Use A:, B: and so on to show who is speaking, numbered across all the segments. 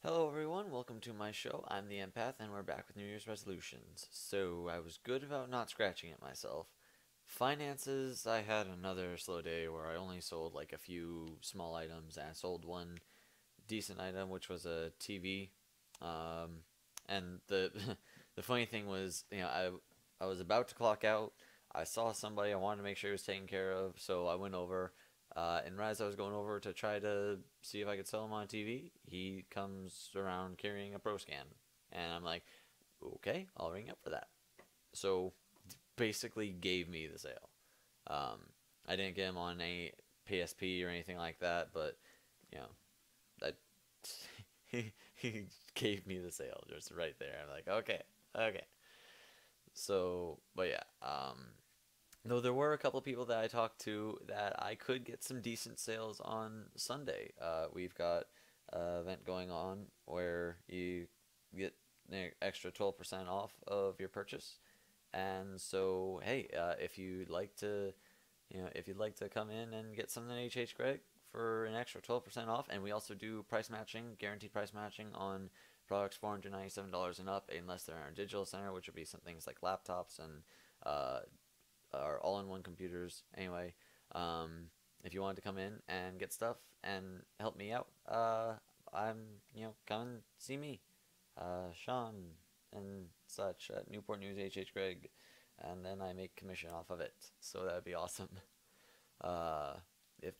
A: Hello everyone, welcome to my show. I'm the Empath and we're back with New Year's resolutions. So I was good about not scratching at myself. Finances, I had another slow day where I only sold like a few small items and I sold one decent item which was a TV. And the the funny thing was, I was about to clock out. I saw somebody I wanted to make sure he was taken care of, so I went over. And right as I was going over to try to see if I could sell him on TV, he comes around carrying a pro scan, and I'm like, okay, I'll ring up for that. So basically, gave me the sale. Um, I didn't get him on any PSP or anything like that, but you know, that he gave me the sale just right there. I'm like, okay, okay. So, but yeah, though there were a couple of people that I talked to that I could get some decent sales on Sunday. We've got an event going on where you get an extra 12% off of your purchase. And so, hey, if you'd like to, if you'd like to come in and get something HH Greg for an extra 12% off, and we also do price matching, guaranteed price matching on products $497 and up, unless they're in our digital center, which would be some things like laptops and uh, our all-in-one computers. Anyway, if you wanted to come in and get stuff and help me out, I'm come and see me, Sean and such at Newport News HH Greg, and then I make commission off of it. So that would be awesome. Uh,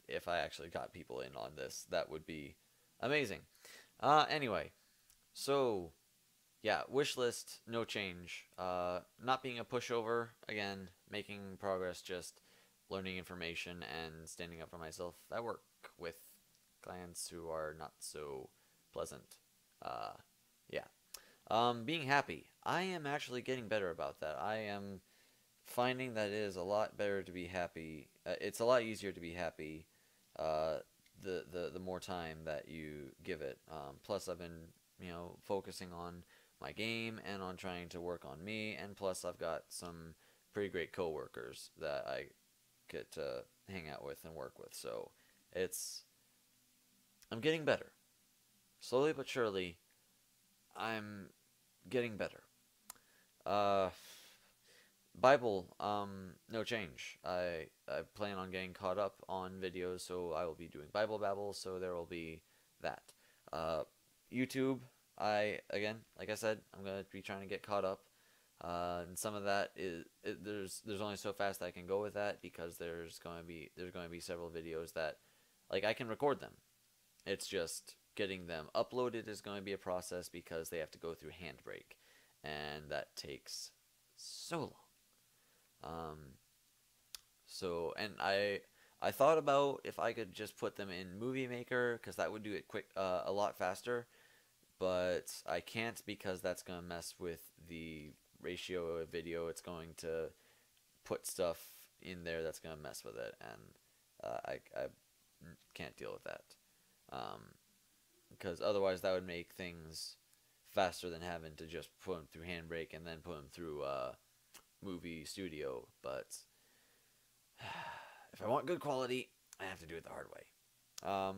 A: if I actually got people in on this, that would be amazing. Anyway, so yeah, wish list, no change. Not being a pushover, again, making progress, just learning information and standing up for myself. I work with clients who are not so pleasant. Uh, yeah. Being happy. I am actually getting better about that. I am finding that it is a lot better to be happy. It's a lot easier to be happy uh, the more time that you give it. Plus, I've been focusing on my game and on trying to work on me, and plus I've got some pretty great coworkers that I get to hang out with and work with. So it's I'm getting better. Slowly but surely, I'm getting better. Uh, Bible, no change. I plan on getting caught up on videos, so I will be doing Bible Babble, so there will be that. Uh, YouTube, again, like I said, I'm gonna be trying to get caught up. And some of that there's only so fast I can go with that because there's going to be several videos that like I can record them. It's just getting them uploaded is going to be a process because they have to go through Handbrake, and that takes so long. Um, and I thought about if I could just put them in Movie Maker because that would do it quick, a lot faster. But I can't because that's gonna mess with the ratio of video. It's going to put stuff in there that's gonna mess with it, and I can't deal with that. Because otherwise that would make things faster than having to just put them through Handbrake and then put them through Movie Studio. But if I want good quality, I have to do it the hard way.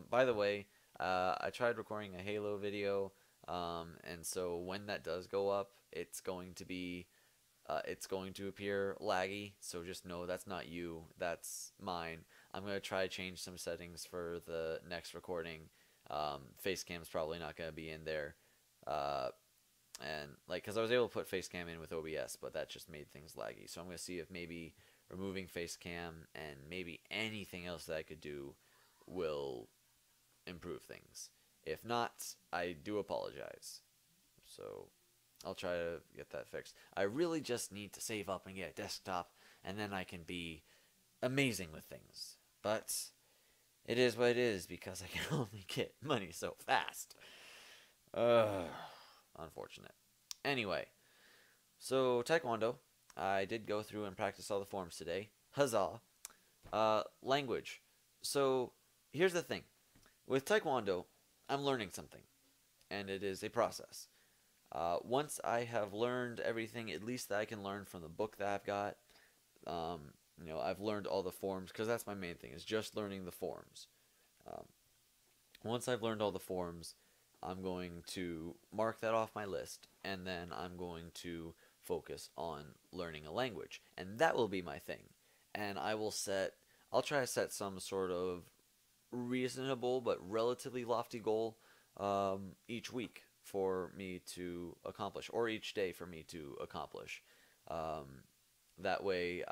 A: By the way, I tried recording a Halo video, and so when that does go up, it's going to appear laggy. So just know that's not you, that's mine. I'm gonna try to change some settings for the next recording. Facecam's probably not gonna be in there, uh, and like because I was able to put Facecam in with OBS, but that just made things laggy. So I'm gonna see if maybe removing Facecam and maybe anything else that I could do will improve things. If not, I do apologize. So I'll try to get that fixed. I really just need to save up and get a desktop, and then I can be amazing with things. But it is what it is because I can only get money so fast. Ugh, unfortunate. Anyway, so Taekwondo, I did go through and practice all the forms today. Huzzah! Language. So here's the thing. With Taekwondo, I'm learning something, and it is a process. Once I have learned everything, at least that I can learn from the book that I've got, um, I've learned all the forms, because that's my main thing, is just learning the forms. Um, Once I've learned all the forms, I'm going to mark that off my list, and then I'm going to focus on learning a language, and that will be my thing. And I'll try to set some sort of reasonable but relatively lofty goal each week for me to accomplish, or each day for me to accomplish. Um, that way,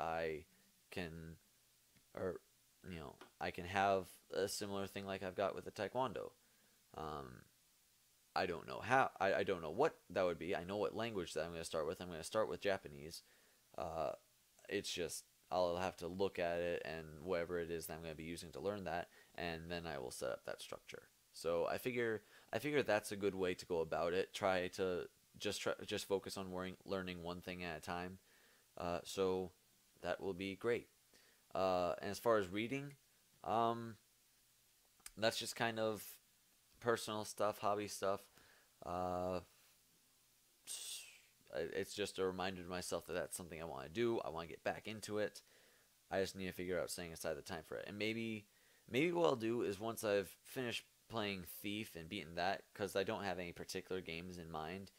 A: can, or I can have a similar thing like I've got with the Taekwondo. Um, I don't know how. I don't know what that would be. I know what language that I'm going to start with. I'm going to start with Japanese. Uh, it's just I'll have to look at it and whatever it is that I'm going to be using to learn that, and then I will set up that structure. So I figure that's a good way to go about it. Try to just focus on learning one thing at a time. So that will be great. And as far as reading, um, that's just kind of personal stuff, hobby stuff. Uh, it's just a reminder to myself that that's something I want to do. I want to get back into it. I just need to figure out setting aside the time for it. And maybe what I'll do is once I've finished playing Thief and beaten that, because I don't have any particular games in mind,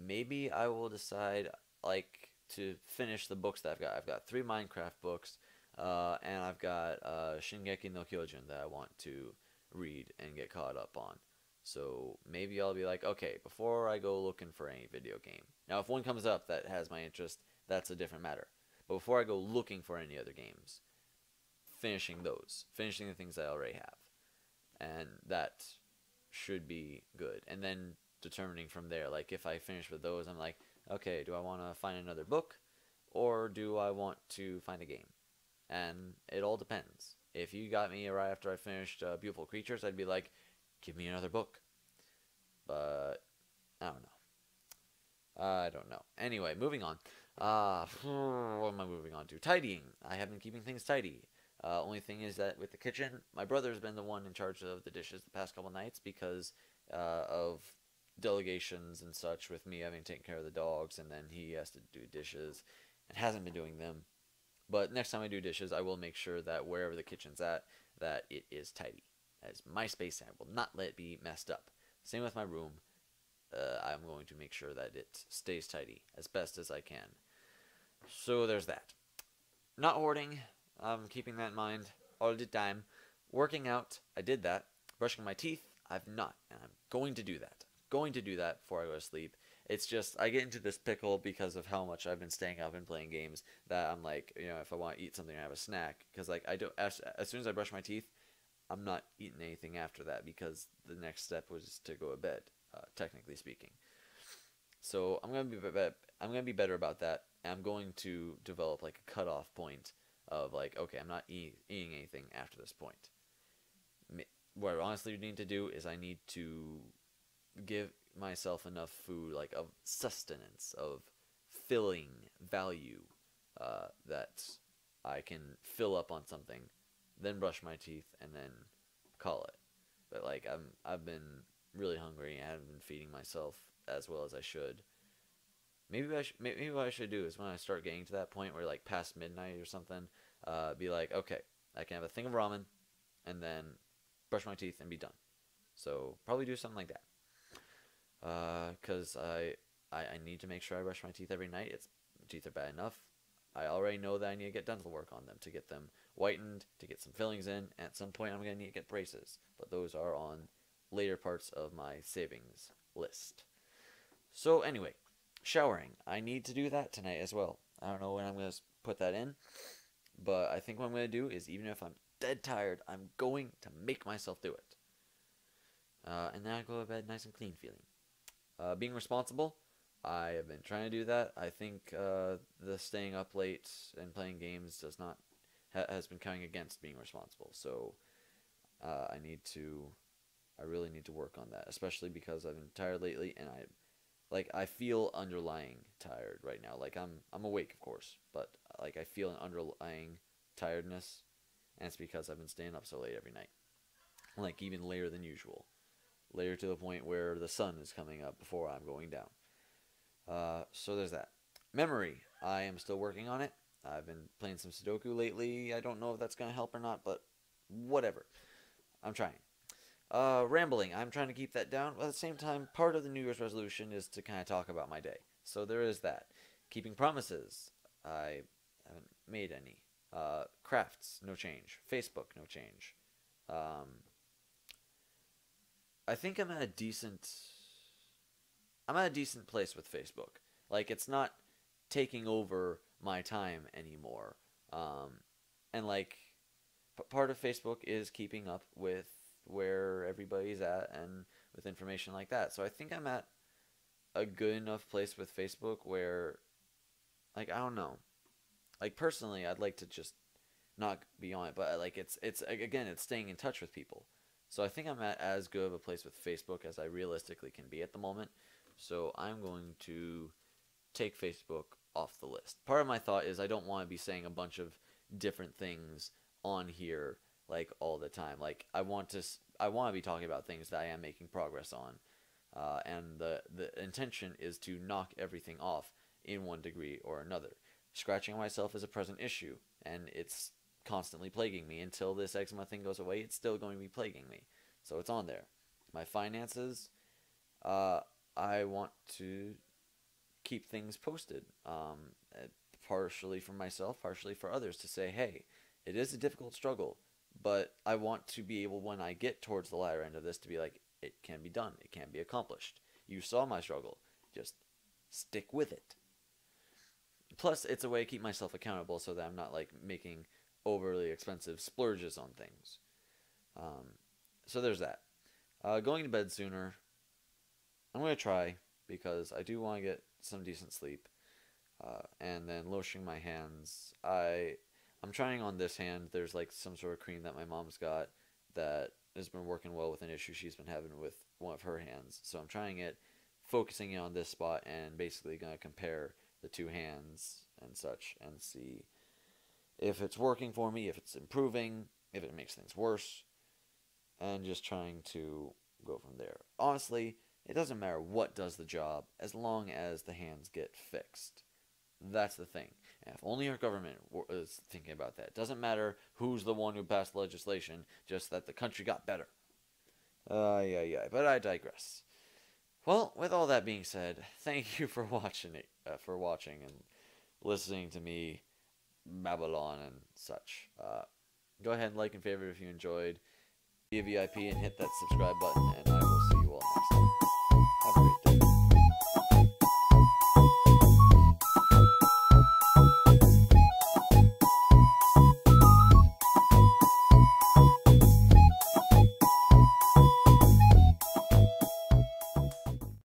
A: maybe I will decide like to finish the books that I've got. I've got 3 Minecraft books, and I've got Shingeki no Kyojin that I want to read and get caught up on. So maybe I'll be like, okay, before I go looking for any video game. Now, if one comes up that has my interest, that's a different matter. But before I go looking for any other games, finishing the things I already have. And that should be good. And then determining from there, like if I finish with those, I'm like, okay, do I want to find another book or do I want to find a game? And it all depends. If you got me right after I finished Beautiful Creatures, I'd be like, give me another book. But I don't know. I don't know. Anyway, moving on. What am I moving on to? Tidying. I have been keeping things tidy. Only thing is that with the kitchen, my brother's been the one in charge of the dishes the past couple nights because of delegations and such, with me having taken care of the dogs, and then he has to do dishes and hasn't been doing them. But next time I do dishes, I will make sure that wherever the kitchen's at, that it is tidy. That is my space, and I will not let it be messed up. Same with my room. I'm going to make sure that it stays tidy as best as I can. So there's that. Not hoarding. I'm keeping that in mind all the time. Working out. I did that. Brushing my teeth. I've not. And I'm going to do that. Going to do that before I go to sleep. It's just, I get into this pickle because of how much I've been staying up and playing games that I'm like, if I want to eat something or have a snack. Because, like, I don't, as soon as I brush my teeth, I'm not eating anything after that because the next step was to go to bed, technically speaking. So I'm gonna be better about that. And I'm going to develop like a cutoff point of like, okay, I'm not eating anything after this point. What I honestly need to do is I need to give myself enough food, like of sustenance, of filling value, that I can fill up on something, then brush my teeth, and then call it. But like I've been really hungry and I haven't been feeding myself as well as I should. Maybe what I should do is when I start getting to that point where like past midnight or something, be like, okay, I can have a thing of ramen, and then brush my teeth and be done. So probably do something like that. Because I need to make sure I brush my teeth every night. Teeth are bad enough. I already know that I need to get dental work on them to get them whitened, to get some fillings in. And at some point, I'm going to need to get braces. But those are on later parts of my savings list. So anyway, showering. I need to do that tonight as well. I don't know when I'm going to put that in. But I think what I'm going to do is, even if I'm dead tired, I'm going to make myself do it. And then I go to bed nice and clean feeling. Being responsible. I have been trying to do that. I think the staying up late and playing games has been counting against being responsible. So I really need to work on that, especially because I've been tired lately, and I feel underlying tired right now. Like I'm awake, of course, but like I feel an underlying tiredness, and it's because I've been staying up so late every night, like even later than usual, later to the point where the sun is coming up before I'm going down. So there's that. Memory. I am still working on it. I've been playing some Sudoku lately. I don't know if that's going to help or not, but whatever. I'm trying. Rambling. I'm trying to keep that down. But at the same time, part of the New Year's resolution is to kind of talk about my day. So there is that. Keeping promises. I haven't made any. Crafts, no change. Facebook, no change. I think I'm at a decent place with Facebook. Like, it's not taking over my time anymore. And like, part of Facebook is keeping up with where everybody's at and with information like that. So I think I'm at a good enough place with Facebook where, like, I don't know. Like, personally, I'd like to just not be on it, but like, it's again, it's staying in touch with people. So I think I'm at as good of a place with Facebook as I realistically can be at the moment. So I'm going to take Facebook off the list. Part of my thought is I don't want to be saying a bunch of different things on here like all the time. Like, I want to be talking about things that I am making progress on, and the intention is to knock everything off in one degree or another. Scratching myself is a present issue, and it's constantly plaguing me. Until this eczema thing goes away, it's still going to be plaguing me. So it's on there. My finances, I want to keep things posted, partially for myself, partially for others, to say, hey, it is a difficult struggle, but I want to be able, when I get towards the latter end of this, to be like, it can be done, it can be accomplished. You saw my struggle, just stick with it. Plus, it's a way to keep myself accountable so that I'm not like making overly expensive splurges on things. So there's that. Going to bed sooner. I'm going to try, because I do want to get some decent sleep. And then lotioning my hands. I'm trying on this hand. There's like some sort of cream that my mom's got that has been working well with an issue she's been having with one of her hands. So I'm trying it, focusing it on this spot, and basically going to compare the two hands and such and see if it's working for me, if it's improving, if it makes things worse, and just trying to go from there. Honestly, it doesn't matter what does the job as long as the hands get fixed. That's the thing. And if only our government is thinking about that. It doesn't matter who's the one who passed legislation, just that the country got better. Yeah. But I digress. Well, with all that being said, thank you for watching and listening to me babble on and such. Go ahead and like and favorite if you enjoyed. Be a VIP and hit that subscribe button, and I will see you all next time.